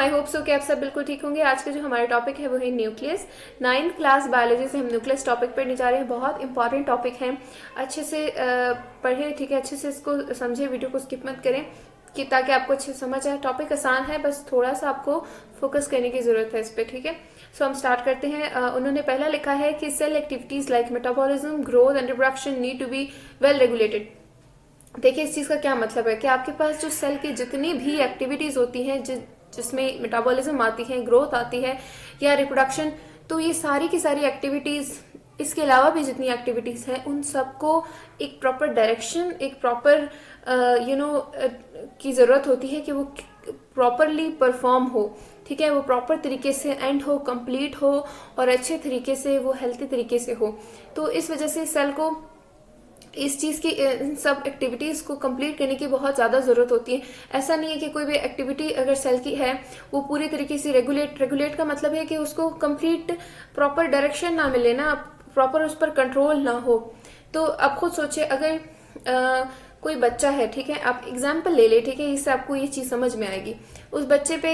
I hope so कि आप सब बिल्कुल ठीक होंगे। आज का जो हमारा टॉपिक है वो है न्यूक्लियस। 9th क्लास बायोलॉजी से हम न्यूक्लियस टॉपिक पढ़ने जा रहे हैं। बहुत इंपॉर्टेंट टॉपिक है, अच्छे से पढ़े, ठीक है, अच्छे से इसको समझे, वीडियो को स्किप मत करें कि ताकि आपको अच्छे से समझ आए। टॉपिक आसान है, बस थोड़ा सा आपको फोकस करने की जरूरत है इस पर, ठीक है। सो हम स्टार्ट करते हैं। उन्होंने पहला लिखा है कि cell activities like metabolism, growth and reproduction need to be well regulated. देखिए इस चीज़ का क्या मतलब है कि आपके पास जो सेल की जितनी भी एक्टिविटीज़ होती हैं, जिसमें मेटाबॉलिज्म आती है, ग्रोथ आती है या रिप्रोडक्शन, तो ये सारी की सारी एक्टिविटीज़, इसके अलावा भी जितनी एक्टिविटीज़ हैं, उन सबको एक प्रॉपर डायरेक्शन, एक प्रॉपर की ज़रूरत होती है कि वो प्रॉपरली परफॉर्म हो, ठीक है, वो प्रॉपर तरीके से एंड हो, कंप्लीट हो और अच्छे तरीके से, वो हेल्थी तरीके से हो। तो इस वजह से सेल को इस चीज़ की, इन सब एक्टिविटीज़ को कंप्लीट करने की बहुत ज़्यादा ज़रूरत होती है। ऐसा नहीं है कि कोई भी एक्टिविटी अगर सेल की है वो पूरी तरीके से रेगुलेट का मतलब है कि उसको कंप्लीट प्रॉपर डायरेक्शन ना मिले ना, प्रॉपर उस पर कंट्रोल ना हो। तो आप खुद सोचिए, अगर कोई बच्चा है, ठीक है, आप एग्जाम्पल ले ले, ठीक है, इससे आपको ये चीज़ समझ में आएगी। उस बच्चे पे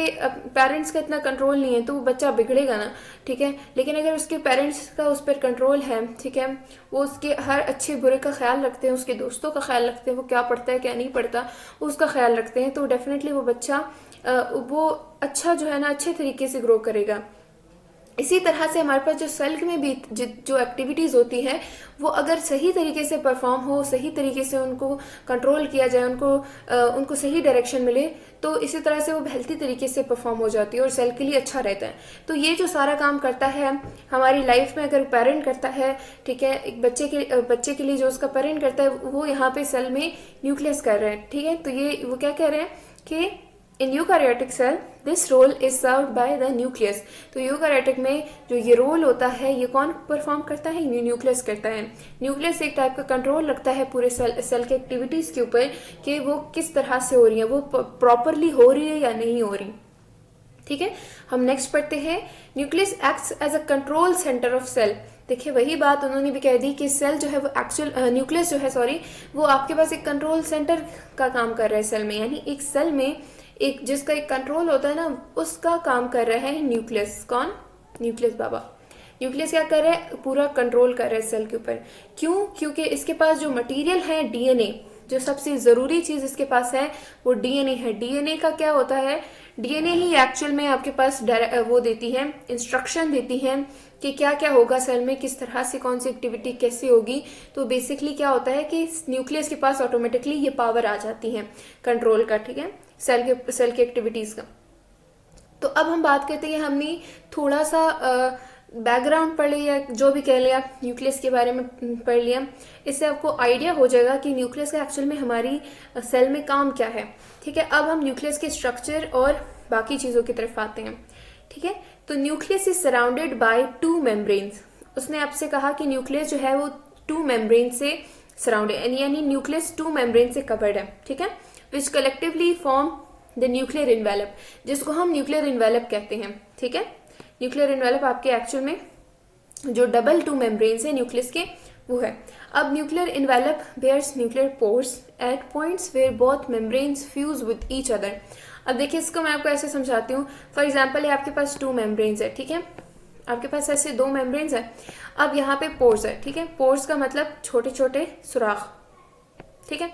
पेरेंट्स का इतना कंट्रोल नहीं है तो वो बच्चा बिगड़ेगा ना, ठीक है। लेकिन अगर उसके पेरेंट्स का उस पर कंट्रोल है, ठीक है, वो उसके हर अच्छे बुरे का ख्याल रखते हैं, उसके दोस्तों का ख्याल रखते हैं, वो क्या पढ़ता है क्या नहीं पढ़ता उसका ख्याल रखते हैं, तो डेफिनेटली वो बच्चा वो अच्छा जो है ना, अच्छे तरीके से ग्रो करेगा। इसी तरह से हमारे पास जो सेल में भी जो एक्टिविटीज़ होती है, वो अगर सही तरीके से परफॉर्म हो, सही तरीके से उनको कंट्रोल किया जाए, उनको सही डायरेक्शन मिले, तो इसी तरह से वो हेल्थी तरीके से परफॉर्म हो जाती है और सेल के लिए अच्छा रहता है। तो ये जो सारा काम करता है हमारी लाइफ में, अगर पेरेंट करता है, ठीक है, एक बच्चे के लिए जो उसका पेरेंट करता है, वो यहाँ पे सेल में न्यूक्लियस कर रहे हैं, ठीक है। तो ये वो क्या कह रहे हैं कि in eukaryotic cell this role is served by the nucleus. तो यूकारियोटिक में जो ये रोल होता है, ये कौन परफॉर्म करता है? न्यूक्लियस करता है। न्यूक्लियस एक टाइप का कंट्रोल रखता है पूरे सेल के एक्टिविटीज के ऊपर कि वो किस तरह से हो रही है, वो प्रॉपरली हो रही है या नहीं हो रही, ठीक है। हम नेक्स्ट पढ़ते हैं, nucleus acts as a control centre of cell. देखिए वही बात उन्होंने भी कह दी कि सेल जो है वो एक्चुअल न्यूक्लियस जो है, सॉरी, वो आपके पास एक कंट्रोल सेंटर का काम कर रहा है सेल में, यानी एक सेल में एक जिसका एक कंट्रोल होता है ना, उसका काम कर रहा है न्यूक्लियस। कौन? न्यूक्लियस बाबा। न्यूक्लियस क्या कर रहा है? पूरा कंट्रोल कर रहा है सेल के ऊपर। क्यों? क्योंकि इसके पास जो मटेरियल है, डीएनए, जो सबसे जरूरी चीज इसके पास है वो डीएनए है। डीएनए का क्या होता है? डीएनए ही एक्चुअल में आपके पास वो देती है, इंस्ट्रक्शन देती है कि क्या क्या होगा सेल में, किस तरह से कौन सी एक्टिविटी कैसे होगी। तो बेसिकली क्या होता है कि न्यूक्लियस के पास ऑटोमेटिकली ये पावर आ जाती है कंट्रोल का, ठीक है, सेल की एक्टिविटीज का। तो अब हम बात करते हैं, हमने थोड़ा सा बैकग्राउंड पढ़ लिया, जो भी कह लिया, न्यूक्लियस के बारे में पढ़ लिया, इससे आपको आइडिया हो जाएगा कि न्यूक्लियस का एक्चुअल में हमारी सेल में काम क्या है, ठीक है। अब हम न्यूक्लियस के स्ट्रक्चर और बाकी चीजों की तरफ आते हैं, ठीक है। तो nucleus is surrounded by 2 membranes. उसने आपसे कहा कि न्यूक्लियस जो है वो 2 मेम्ब्रेन से सराउंडेड, यानी न्यूक्लियस 2 मेम्ब्रेन से कवर्ड है, ठीक है, which collectively form the nuclear envelope, जिसको हम न्यूक्लियर इन्वेलप कहते हैं, ठीक है। न्यूक्लियर इन्वेलप आपके एक्चुअल में जो डबल 2 मेम्ब्रेन्स है न्यूक्लियस के, वो है। अब nuclear envelope bears nuclear pores at points where both membranes fuse with each other. अब देखिए इसको मैं आपको ऐसे समझाती हूँ। फॉर एग्जाम्पल आपके पास 2 मेम्ब्रेन्स है, ठीक है, आपके पास ऐसे 2 मेम्ब्रेन्स है। अब यहाँ पे पोर्स है, ठीक है, पोर्स का मतलब छोटे छोटे सुराख, ठीक है।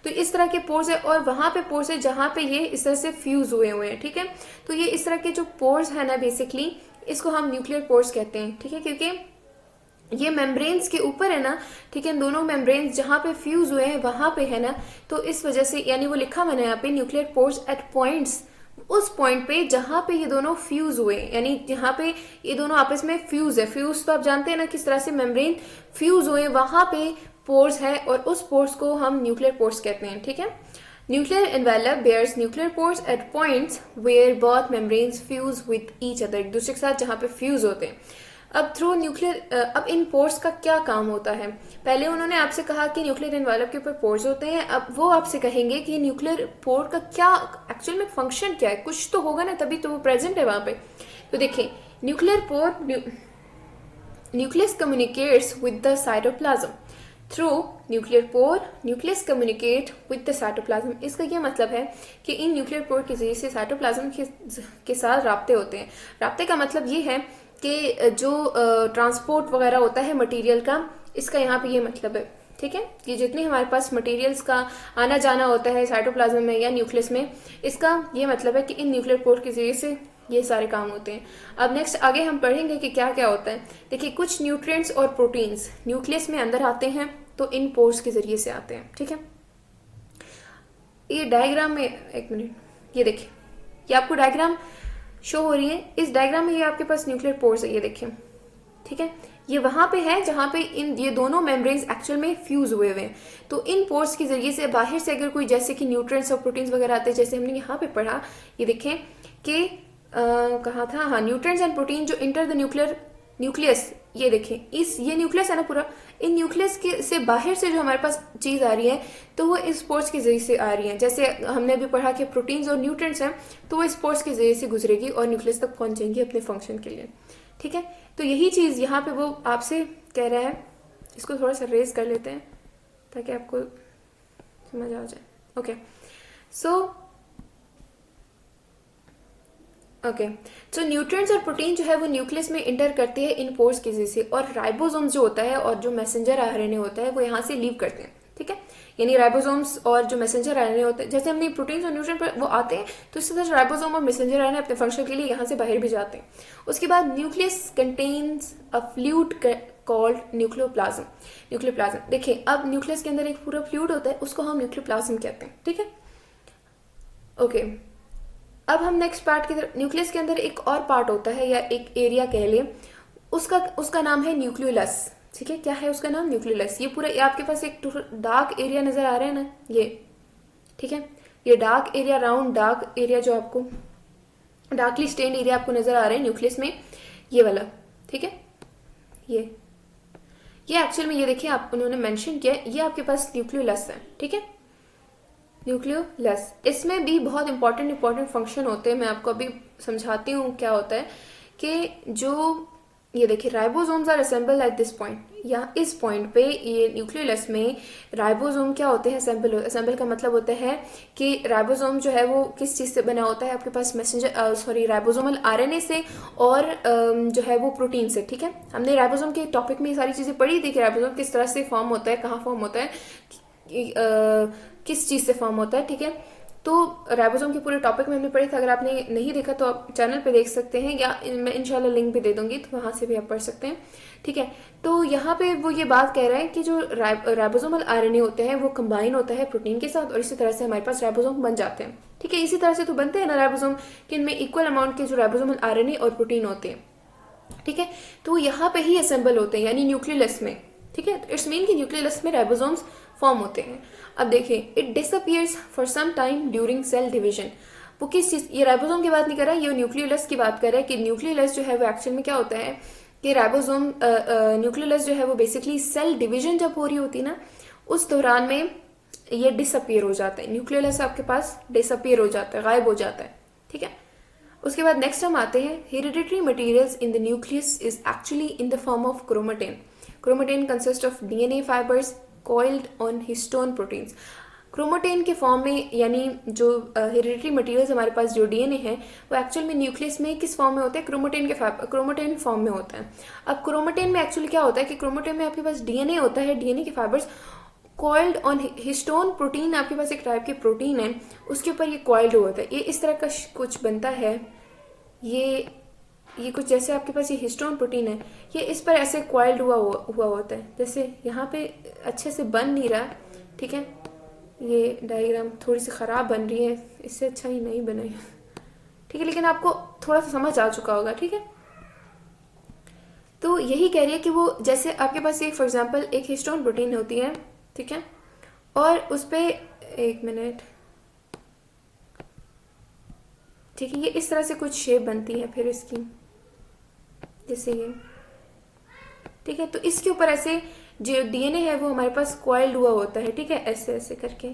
तो इस तरह के पोर्स है और वहां पे पोर्स है जहां पे ये इस तरह से फ्यूज हुए हैं, ठीक है। तो ये इस तरह के जो पोर्स है ना, बेसिकली इसको हम न्यूक्लियर पोर्स कहते हैं, ठीक है, क्योंकि ये मेम्ब्रेन्स के ऊपर है ना, ठीक है, दोनों मेम्ब्रेन्स जहां पे फ्यूज हुए हैं वहां पे है ना, तो इस वजह से, यानी वो लिखा मैंने यहाँ पे न्यूक्लियर पोर्स एट पॉइंट्स, उस पॉइंट पे जहां पे ये दोनों फ्यूज हुए, यानी जहां पे ये दोनों आपस में फ्यूज है। फ्यूज तो आप जानते हैं ना किस तरह से मेम्ब्रेन फ्यूज हुए, वहां पे पोर्स है और उस पोर्स को हम न्यूक्लियर पोर्स कहते हैं, ठीक है। Nuclear envelope bears nuclear pores at points where both membranes fuse with each other, एक दूसरे के साथ जहां पे फ्यूज होते हैं। अब थ्रू न्यूक्लियर, अब इन पोर्स का क्या काम होता है? पहले उन्होंने आपसे कहा कि न्यूक्लियर एनवेलप के ऊपर पोर्स होते हैं, अब वो आपसे कहेंगे कि न्यूक्लियर पोर का क्या एक्चुअल में फंक्शन क्या है, कुछ तो होगा ना, तभी तो वो प्रेजेंट है वहां पे। तो देखिए nuclear pore, nucleus communicates with the cytoplasm, through nuclear pore nucleus communicate with the cytoplasm. इसका ये मतलब है कि इन न्यूक्लियर पोर के जरिए से साइटोप्लाज्म के साथ राब्ते होते हैं। राब्ते का मतलब ये है कि जो ट्रांसपोर्ट वगैरह होता है मटेरियल का, इसका यहाँ पे ये मतलब है, ठीक है। ये जितने हमारे पास मटेरियल्स का आना जाना होता है साइटोप्लाज्म में या न्यूक्लियस में, इसका ये मतलब है कि इन न्यूक्लियर पोर के जरिए से ये सारे काम होते हैं। अब नेक्स्ट आगे हम पढ़ेंगे कि क्या क्या होता है। देखिए, कुछ न्यूट्रिएंट्स और प्रोटीन्स न्यूक्लियस में अंदर आते हैं तो इन पोर्स के जरिए से आते हैं, ठीक है। ये डायग्राम में, एक मिनट, ये देखिए, ये आपको डायग्राम शो हो रही है। इस डायग्राम में ये आपके पास न्यूक्लियर पोर्स है, ये देखिए, ठीक है। ये वहां पे है जहां पे ये दोनों मेम्ब्रेन्स एक्चुअल में फ्यूज हुए हुए हैं। तो इन पोर्स के जरिए से बाहर से अगर कोई जैसे कि न्यूट्रिएंट्स और प्रोटीन्स वगैरह आते हैं, जैसे हमने यहाँ पे पढ़ा, ये देखें कि कहा था, हाँ, न्यूट्रिएंट्स एंड प्रोटीन जो इंटर द न्यूक्लियस, ये देखें, ये न्यूक्लियस है ना पूरा, इन न्यूक्लियस के से बाहर से जो हमारे पास चीज आ रही है तो वो इस पोर्स के जरिए से आ रही है। जैसे हमने भी पढ़ा कि प्रोटीन्स और न्यूट्रिएंट्स हैं, तो वो इस पोर्स के जरिए से गुजरेगी और न्यूक्लियस तक पहुंचेंगी अपने फंक्शन के लिए, ठीक है। तो यही चीज यहाँ पे वो आपसे कह रहा है। इसको थोड़ा सा रेज कर लेते हैं ताकि आपको समझ आ जाए। ओके, सो न्यूट्रिएंट्स और प्रोटीन जो है वो न्यूक्लियस में इंटर करते हैं इन पोर्स की वजह से, और राइबोसोम्स जो होता है और जो मैसेंजर आरएनए होता है वो यहाँ से लीव करते हैं, ठीक है। यानी राइबोसोम्स और जो मैसेंजर आरएनए होते हैं, जैसे हमने प्रोटीन्स और न्यूट्रिएंट पर वो आते हैं, तो इसी तरह राइबोसोम और मैसेंजर आरएनए अपने फंक्शन के लिए यहाँ से बाहर भी जाते हैं। उसके बाद nucleus contains a fluid called nucleoplasm. देखिए, अब न्यूक्लियस के अंदर एक पूरा फ्लूइड होता है, उसको हम न्यूक्लियोप्लाज्म कहते हैं, ठीक है। ओके, अब हम नेक्स्ट पार्ट की तरफ। न्यूक्लियस के अंदर एक और पार्ट होता है या एक एरिया कह लें, उसका नाम है न्यूक्लियोलस, ठीक है। क्या है उसका नाम? न्यूक्लियोलस। ये पूरा, ये आपके पास एक डार्क एरिया नजर आ रहा है ना, ये, ठीक है। ये dark area, round dark area जो आपको डार्कली स्टेन्ड एरिया आपको नजर आ रहा है न्यूक्लियस में, ये वाला, ठीक है। ये एक्चुअल में, ये देखिए, आप उन्होंने मेंशन किया, ये आपके पास न्यूक्लियोलस है, ठीक है। न्यूक्लियोलस, इसमें भी बहुत इंपॉर्टेंट फंक्शन होते हैं। मैं आपको अभी समझाती हूँ क्या होता है। कि जो ये देखिए, ribosomes are assemble at this point, या इस पॉइंट पे ये न्यूक्लियोलस में राइबोसोम क्या होते हैं? असेंबल का मतलब होता है कि राइबोसोम जो है वो किस चीज से बना होता है? आपके पास राइबोसोमल आरएनए से और जो है वो प्रोटीन से, ठीक है। हमने राइबोसोम के टॉपिक में ये सारी चीजें पढ़ी थी कि राइबोसोम किस तरह से फॉर्म होता है, कहाँ फॉर्म होता है, किस चीज से फॉर्म होता है, ठीक है। तो राइबोसोम के पूरे टॉपिक में हमने पढ़ी था। अगर आपने नहीं देखा तो आप चैनल पे देख सकते हैं, या मैं इंशाल्लाह लिंक भी दे दूंगी, तो वहां से भी आप पढ़ सकते हैं, ठीक है। तो यहाँ पे वो ये बात कह रहा है कि जो राइबोसोमल आरएनए होते हैं वो कंबाइन होता है प्रोटीन के साथ, और इसी तरह से हमारे पास राइबोसोम बन जाते हैं, ठीक है। इसी तरह से तो बनते हैं ना राइबोसोम, कि इनमें इक्वल अमाउंट के जो राइबोसोमल आरएनए और प्रोटीन होते हैं, ठीक है। तो यहाँ पे ही असेंबल होते हैं, यानी न्यूक्लियोलस में, ठीक है। इट्स मीन कि न्यूक्लियोलस में राइबोसोम्स फॉर्म होते हैं। अब देखिए, it disappears for some time during cell division. वो किस चीज, ये राइबोसोम की बात नहीं कर रहा है, ये न्यूक्लियोलस की बात कर रहा है कि न्यूक्लियोलस जो है वो एक्चुअल में क्या होता है कि राइबोसोम न्यूक्लियोलस जो है वो बेसिकली सेल डिवीजन जब हो रही होती है ना, उस दौरान में ये डिसअपियर हो जाता है। न्यूक्लियोलस आपके पास डिसअपियर हो जाता है, गायब हो जाता है, ठीक है। उसके बाद नेक्स्ट हम आते हैं, hereditary materials in the nucleus is actually in the form of chromatin. Chromatin consist of DNA fibres coiled on histone proteins। Chromatin के फॉर्म में, यानी जो हेरिडिटरी मटेरियल्स हमारे पास जो डीएनए है वो एक्चुअल में न्यूक्लियस में किस फॉर्म में होता है? क्रोमेटिन फॉर्म में होता है। अब क्रोमेटिन में एक्चुअली क्या होता है कि क्रोमेटिन में आपके पास डीएनए होता है, डीएनए के fibres coiled on histone protein, आपके पास एक टाइप की प्रोटीन है, उसके ऊपर ये कॉइल्ड होता है। ये इस तरह का कुछ बनता है, ये कुछ जैसे आपके पास ये हिस्टोन प्रोटीन है, ये इस पर ऐसे क्वाइल्ड हुआ होता है। जैसे यहाँ पे अच्छे से बन नहीं रहा, ठीक है। ये डायग्राम थोड़ी सी खराब बन रही है, इससे अच्छा ही नहीं बनाई, ठीक है, लेकिन आपको थोड़ा सा समझ आ चुका होगा, ठीक है। तो यही कह रही है कि वो जैसे आपके पास एक फॉर एग्जांपल एक हिस्टोन प्रोटीन होती है, ठीक है, और उस पे, एक मिनट, ठीक है, ये इस तरह से कुछ शेप बनती है फिर इसकी, जैसे ये, ठीक है। तो इसके ऊपर ऐसे जो डीएनए है वो हमारे पास कॉइल्ड हुआ होता है, ठीक है, ऐसे ऐसे करके,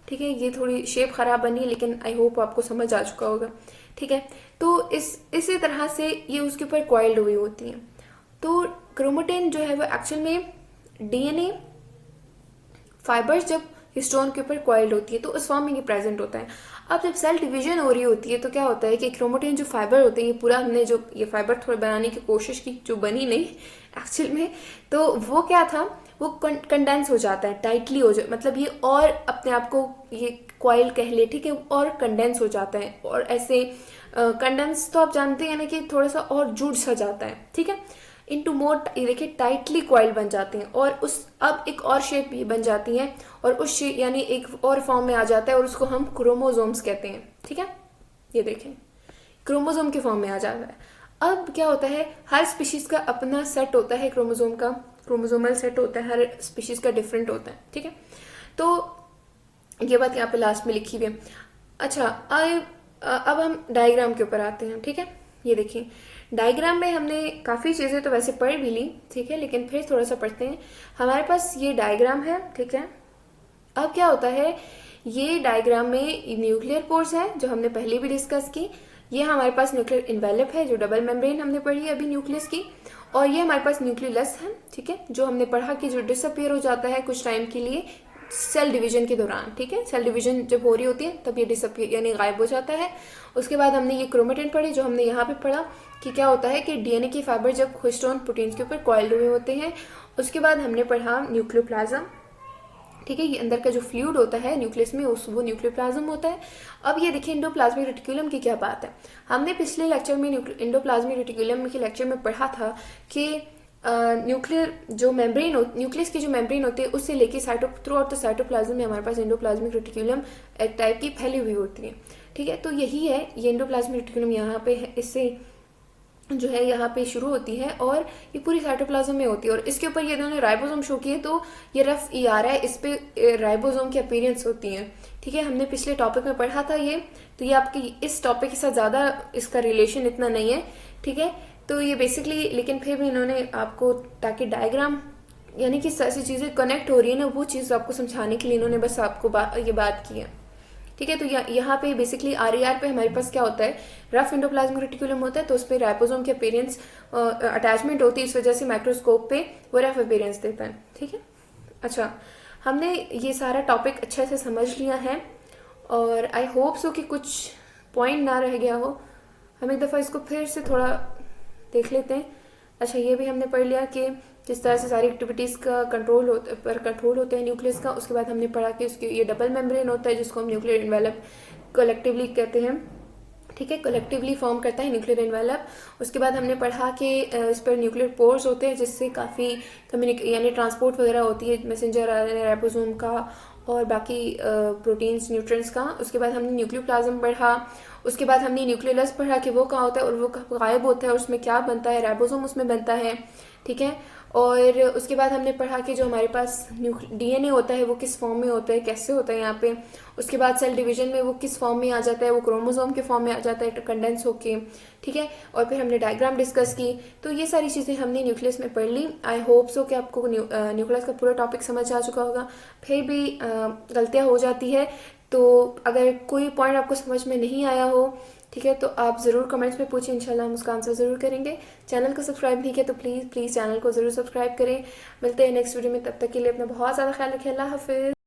ठीक है। ये थोड़ी शेप खराब बनी है, लेकिन आई होप आपको समझ आ चुका होगा, ठीक है। तो इसी तरह से ये उसके ऊपर कॉइल्ड हुई होती है। तो क्रोमेटिन जो है वो एक्चुअल में डीएनए फाइबर्स जब हिस्टोन के ऊपर कॉइल्ड होती है तो उस फॉर्म में ये प्रेजेंट होता है। अब जब सेल डिवीजन हो रही होती है तो क्या होता है कि क्रोमेटिन जो फाइबर होते हैं, ये पूरा हमने जो ये फाइबर थोड़ा बनाने की कोशिश की, जो बनी नहीं एक्चुअल में, तो वो क्या था, वो कंडेंस हो जाता है, टाइटली हो जाए, मतलब ये और अपने आप को ये कॉइल कह ले, ठीक है, और कंडेंस हो जाता है। और ऐसे कंडेंस तो आप जानते हैं ना कि थोड़ा सा और जुड़ सा जाता है, ठीक है, इनटू मोर, देखिए टाइटली कॉइल बन जाते हैं, और उस अब एक और शेप भी बन जाती है, और उस शेप यानी एक और फॉर्म में आ जाता है, और उसको हम क्रोमोसोम्स कहते हैं, ठीक है। ये देखें, क्रोमोसोम के फॉर्म में आ जाता है। अब क्या होता है, हर स्पीशीज का अपना सेट होता है, क्रोमोसोम का क्रोमोसोमल सेट होता है, हर स्पीशीज का डिफरेंट होता है, ठीक है। तो ये बात यहाँ पे लास्ट में लिखी हुई है। अच्छा, अब हम डायग्राम के ऊपर आते हैं, ठीक है। ये देखिए, डायग्राम में हमने काफ़ी चीज़ें तो वैसे पढ़ भी ली, ठीक है, लेकिन फिर थोड़ा सा पढ़ते हैं। हमारे पास ये डायग्राम है, ठीक है। अब क्या होता है, ये डायग्राम में न्यूक्लियर पोर्स है जो हमने पहले भी डिस्कस की। ये हमारे पास न्यूक्लियर इन्वेलप है जो डबल मेम्ब्रेन हमने पढ़ी अभी न्यूक्लियस की। और ये हमारे पास न्यूक्लियस है, ठीक है, जो हमने पढ़ा कि जो डिसअपियर हो जाता है कुछ टाइम के लिए सेल डिवीजन के दौरान, ठीक है। सेल डिवीजन जब हो रही होती है तब ये डिसअपियर यानी गायब हो जाता है। उसके बाद हमने ये क्रोमेटिन पढ़ी, जो हमने यहाँ पे पढ़ा कि क्या होता है कि डीएनए की फाइबर जब हिस्टोन प्रोटीन्स के ऊपर कॉइल्ड हुए होते हैं। उसके बाद हमने पढ़ा न्यूक्लियोप्लाज्म, ठीक है, ये अंदर का जो फ्लूइड होता है न्यूक्लियस में वो न्यूक्लियोप्लाज्म होता है। अब ये देखिए एंडोप्लाज्मिक रेटिकुलम की क्या बात है। हमने पिछले लेक्चर में एंडोप्लाज्मिक रेटिकुलम के लेक्चर में पढ़ा था कि न्यूक्लियर जो मेम्ब्रेन न्यूक्लियस की जो मेम्ब्रेन होती है उससे लेके थ्रू आउट द साइटोप्लाज्म में हमारे पास एंडोप्लाज्मिक रेटिकुलम एक टाइप की फैली हुई होती है, ठीक है। तो यही है, ये एंडोप्लाज्मिक रेटिकुलम यहाँ पे है, इससे जो है यहाँ पे शुरू होती है और ये पूरी साइटोप्लाज्म में होती है। और इसके ऊपर ये इन्होंने राइबोसोम शो किए, तो ये रफ ई आ रहा है, इस पे राइबोसोम की अपीयरेंस होती है, ठीक है। हमने पिछले टॉपिक में पढ़ा था ये, तो ये आपके इस टॉपिक के साथ ज़्यादा इसका रिलेशन इतना नहीं है, ठीक है। तो ये बेसिकली, लेकिन फिर भी इन्होंने आपको, ताकि डायग्राम यानी कि ऐसी चीज़ें कनेक्ट हो रही है ना, वो चीज़ आपको समझाने के लिए इन्होंने बस आपको ये बात की है, ठीक है। तो यहाँ पे बेसिकली आरईआर पे हमारे पास क्या होता है, रफ एंडोप्लाज्मिक रेटिकुलम होता है, तो उस पर राइबोसोम की अपीयरेंस अटैचमेंट होती है, इस वजह से माइक्रोस्कोप पे वो रफ अपीयरेंस देता है, ठीक है। अच्छा, हमने ये सारा टॉपिक अच्छे से समझ लिया है और आई होप सो कि कुछ पॉइंट ना रह गया हो। हम एक दफ़ा इसको फिर से थोड़ा देख लेते हैं। अच्छा, ये भी हमने पढ़ लिया कि जिस तरह से सारी एक्टिविटीज़ का कंट्रोल होते हैं न्यूक्लियस का। उसके बाद हमने पढ़ा कि उसकी ये डबल मेम्ब्रेन होता है जिसको हम न्यूक्लियर इन्वेलप कलेक्टिवली कहते हैं, ठीक है, कलेक्टिवली फॉर्म करता है न्यूक्लियर इन्वेलप। उसके बाद हमने पढ़ा कि इस पर न्यूक्लियर पोर्स होते हैं जिससे काफ़ी यानी ट्रांसपोर्ट वगैरह होती है, मैसेंजर राइबोसोम का और बाकी प्रोटीन्स न्यूट्रिएंट्स का। उसके बाद हमने न्यूक्लियोप्लाज्म पढ़ा। उसके बाद हमने न्यूक्लियोलस पढ़ा कि वो कहाँ होता है और वो कहाँ गायब होता है और उसमें क्या बनता है, राइबोसोम उसमें बनता है, ठीक है। और उसके बाद हमने पढ़ा कि जो हमारे पास डीएनए होता है वो किस फॉर्म में होता है, कैसे होता है यहाँ पे। उसके बाद सेल डिवीजन में वो किस फॉर्म में आ जाता है, वो क्रोमोसोम के फॉर्म में आ जाता है कंडेंस होके, ठीक है। और फिर हमने डायग्राम डिस्कस की। तो ये सारी चीज़ें हमने न्यूक्लियस में पढ़ ली। आई होप सो कि आपको न्यूक्लियस का पूरा टॉपिक समझ आ चुका होगा। फिर भी गलतियाँ हो जाती है, तो अगर कोई पॉइंट आपको समझ में नहीं आया हो, ठीक है, तो आप ज़रूर कमेंट्स में पूछें, इंशाल्लाह हम उसका आंसर ज़रूर करेंगे। चैनल को सब्सक्राइब नहीं किया तो प्लीज़ चैनल को ज़रूर सब्सक्राइब करें। मिलते हैं नेक्स्ट वीडियो में, तब तक के लिए अपना बहुत ज़्यादा ख्याल रखें। अल्लाह हाफिज़।